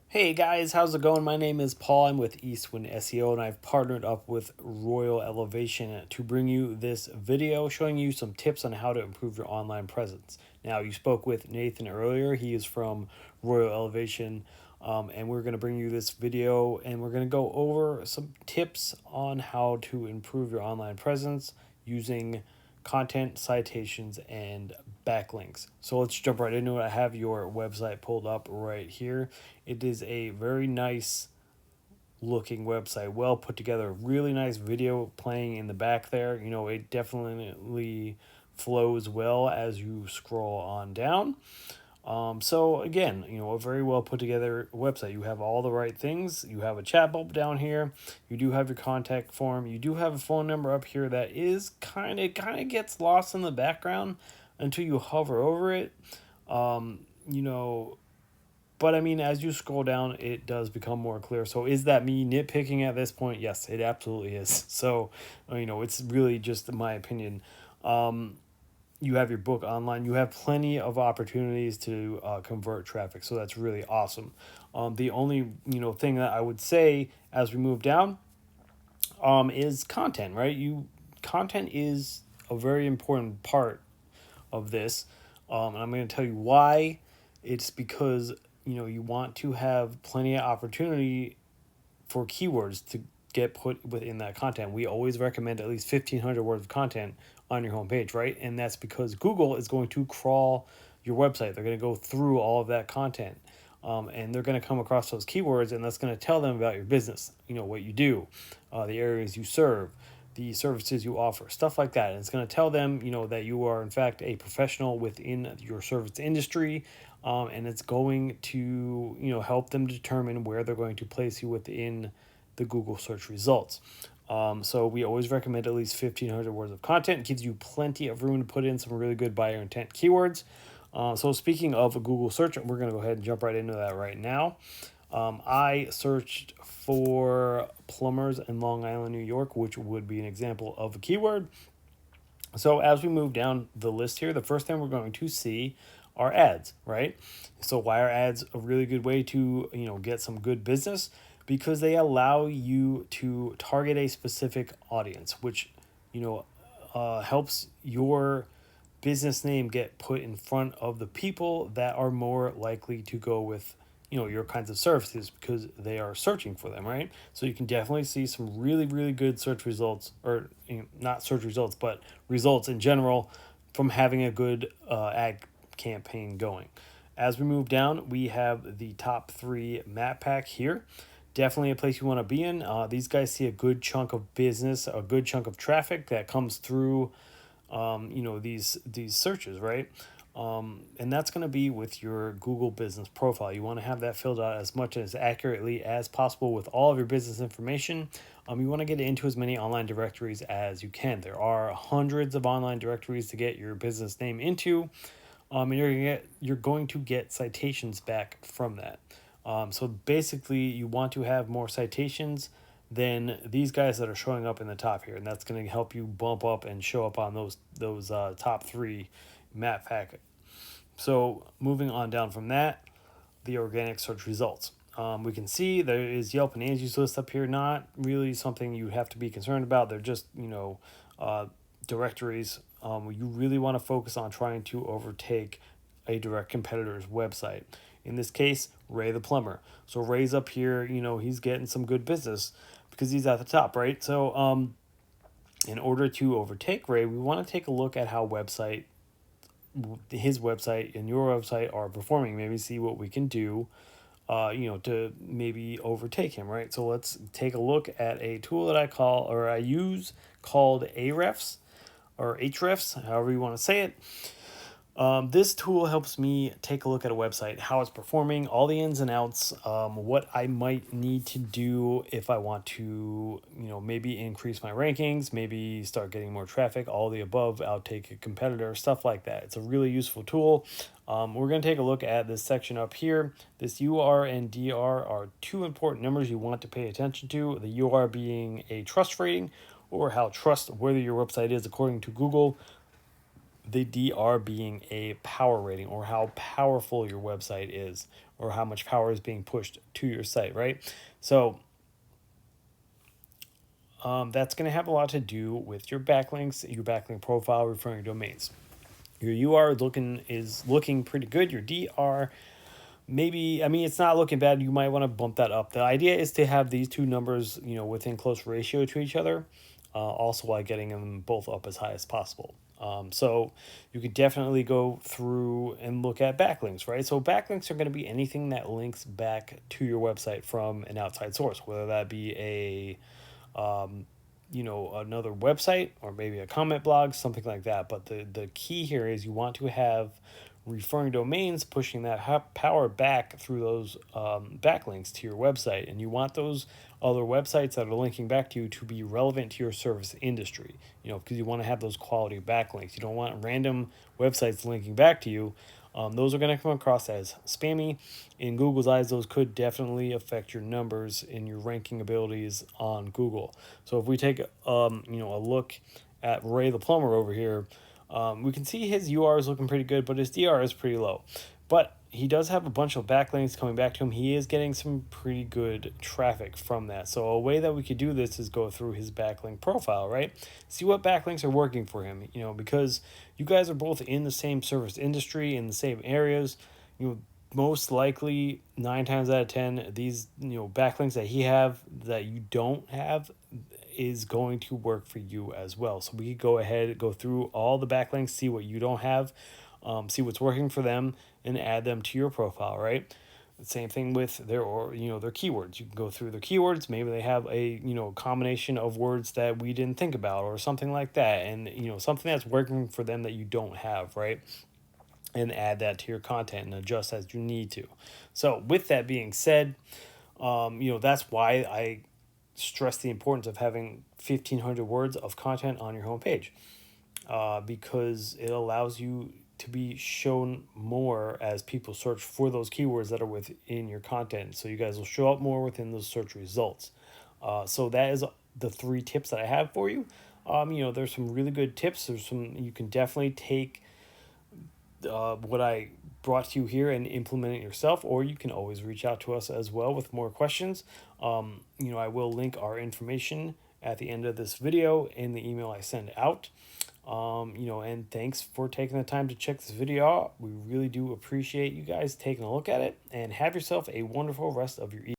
Hey guys, how's it going? My name is Paul. I'm with Eastwind SEO and I've partnered up with Royal Elevation to bring you this video showing you some tips on how to improve your online presence. Now, you spoke with Nathan earlier. He is from Royal Elevation, and we're going to bring you this video and we're going to go over some tips on how to improve your online presence using content, citations, and backlinks. So let's jump right into it. I have your website pulled up right here. It is a very nice looking website, well put together, really nice video playing in the back there. It definitely flows well as you scroll on down. So again, a very well put together website. You have all the right things. You have a chat bubble down here. You do have your contact form. You do have a phone number up here that is kind of gets lost in the background until you hover over it. Um, you know, but I mean, as you scroll down, it does become more clear. So is that me nitpicking at this point? Yes, it absolutely is. So, it's really just my opinion. You have your book online. You have plenty of opportunities to convert traffic. So that's really awesome. The only thing that I would say as we move down is content. Right? Content is a very important part of this, and I'm going to tell you why. It's because you want to have plenty of opportunity for keywords to get put within that content. We always recommend at least 1,500 words of content on your homepage, right? And that's because Google is going to crawl your website. They're going to go through all of that content. And they're going to come across those keywords, and that's going to tell them about your business, what you do, the areas you serve, the services you offer, stuff like that. And it's going to tell them, that you are in fact a professional within your service industry, and it's going to, help them determine where they're going to place you within the Google search results. So we always recommend at least 1,500 words of content. It gives you plenty of room to put in some really good buyer intent keywords. So speaking of a Google search, we're going to go ahead and jump right into that right now. I searched for plumbers in Long Island, New York, which would be an example of a keyword. So as we move down the list here, the first thing we're going to see are ads, right? So why are ads a really good way to, get some good business? Because they allow you to target a specific audience, which, helps your business name get put in front of the people that are more likely to go with your kinds of services because they are searching for them, right? So you can definitely see some really good search results, or not search results but results in general, from having a good ad campaign going. As we move down, we have the top 3 map pack here. Definitely a place you want to be in. These guys see a good chunk of business, a good chunk of traffic that comes through these searches, right? And that's going to be with your Google business profile. You want to have that filled out as much as accurately as possible with all of your business information. You want to get into as many online directories as you can. There are hundreds of online directories to get your business name into, and you're going to get citations back from that. So basically, you want to have more citations than these guys that are showing up in the top here, and that's going to help you bump up and show up on those top 3 map pack. So moving on down from that, the organic search results. We can see there is Yelp and Angie's List up here. Not really something you have to be concerned about. They're just directories. You really want to focus on trying to overtake a direct competitor's website. In this case, Ray the plumber. So Ray's up here. He's getting some good business because he's at the top, right? So in order to overtake Ray, we want to take a look at how his website and your website are performing. Maybe see what we can do, to maybe overtake him, right? So let's take a look at a tool that I use called Ahrefs, or Ahrefs, however you want to say it. This tool helps me take a look at a website, how it's performing, all the ins and outs, what I might need to do if I want to, maybe increase my rankings, maybe start getting more traffic, all the above, outtake a competitor, stuff like that. It's a really useful tool. We're going to take a look at this section up here. This UR and DR are 2 important numbers you want to pay attention to. The UR being a trust rating, or how trustworthy your website is according to Google. The DR being a power rating, or how powerful your website is, or how much power is being pushed to your site, right? So that's going to have a lot to do with your backlinks, your backlink profile, referring domains. Your UR is looking pretty good. Your DR, maybe, I mean, it's not looking bad. You might want to bump that up. The idea is to have these two numbers, within close ratio to each other, also while getting them both up as high as possible. So you could definitely go through and look at backlinks, right? So backlinks are going to be anything that links back to your website from an outside source, whether that be another website or maybe a comment blog, something like that. But the key here is you want to have referring domains pushing that power back through those backlinks to your website, and you want those other websites that are linking back to you to be relevant to your service industry, because you want to have those quality backlinks. You don't want random websites linking back to you. Those are going to come across as spammy. In Google's eyes, those could definitely affect your numbers and your ranking abilities on Google. So if we take a look at Ray the plumber over here, we can see his UR is looking pretty good, but his DR is pretty low. But he does have a bunch of backlinks coming back to him. He is getting some pretty good traffic from that. So a way that we could do this is go through his backlink profile, right? See what backlinks are working for him, because you guys are both in the same service industry, in the same areas. Most likely 9 times out of 10, these, backlinks that he have that you don't have is going to work for you as well. So we could go ahead, go through all the backlinks, see what you don't have, see what's working for them, and add them to your profile, right? The same thing with their keywords. You can go through their keywords. Maybe they have a combination of words that we didn't think about, or something like that, and something that's working for them that you don't have, right? And add that to your content and adjust as you need to. So with that being said, that's why I stress the importance of having 1,500 words of content on your homepage, because it allows you to be shown more as people search for those keywords that are within your content. So you guys will show up more within those search results. So that is the 3 tips that I have for you. There's some really good tips. There's some, you can definitely take what I brought to you here and implement it yourself, or you can always reach out to us as well with more questions. I will link our information at the end of this video in the email I send out. And thanks for taking the time to check this video out. We really do appreciate you guys taking a look at it, and have yourself a wonderful rest of your evening.